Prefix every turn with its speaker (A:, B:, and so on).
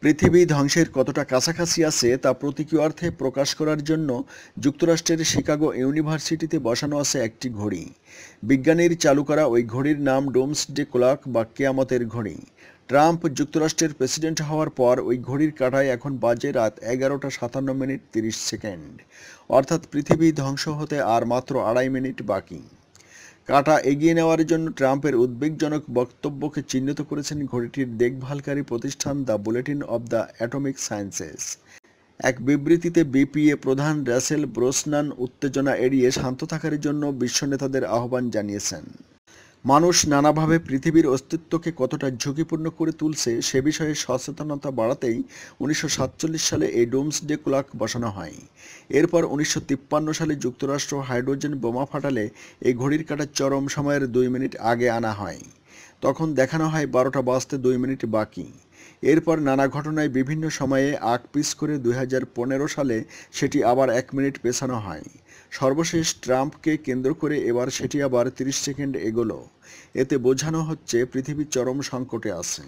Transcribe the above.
A: পৃথিবী ধ্বংসের কতটা কাছাকাছি আছে তা প্রতীকী অর্থে প্রকাশ করার জন্য যুক্তরাষ্ট্রের শিকাগো ইউনিভার্সিটিতে বসানো আছে একটি ঘড়ি। বিজ্ঞানীর চালু করা ওই ঘড়ির নাম ডোমসডে ক্লক বা কেয়ামতের ঘড়ি। ট্রাম্প যুক্তরাষ্ট্রের প্রেসিডেন্ট হওয়ার পর ওই ঘড়ির কাঁটায় এখন বাজে রাত 11:57 অর্থাৎ পৃথিবী ধ্বংস হতে আর মাত্র 2.5 মিনিট বাকি। কাঁটা এগিয়ে নেওয়ার জন্য ট্রাম্পের উদ্বেগজনক বক্তব্যকে চিহ্নিত করেছেন ঘড়িটির দেখভালকারী প্রতিষ্ঠান the bulletin of the atomic sciences. এক বিবৃতিতে বিপিএ প্রধান রাসেল ব্রোসনান উত্তেজনা এড়িয়ে শান্ত থাকার জন্য বিশ্ব নেতাদের আহ্বান জানিয়েছেন। মানুষ নানাভাবে পৃথিবীর অস্তিত্বকে কতটা ঝুঁকিপূর্ণ করে তুলছে সে বিষয়ে সচেতনতা বাড়াতেই 1947 সালে এই ডোমসডে ক্লক বসানো হয়। এরপর 1953 সালে যুক্তরাষ্ট্র হাইড্রোজেন বোমা ফাটালে এই ঘড়ির কাঁটা চরম সময়ের 2 মিনিট আগে আনা হয়। তখন দেখানো হয় 12:02 বাকি। এরপর নানা ঘটনায় বিভিন্ন সময়ে আগ-পিছ করে 2015 সালে সেটি আবার 1 মিনিট পেছানো হয়। সর্বশেষ ট্রাম্পকে কেন্দ্র করে এবার সেটি আবার 30 সেকেন্ড এগোলো। এতে বোঝানো হচ্ছে পৃথিবী চরম সংকটে আছে।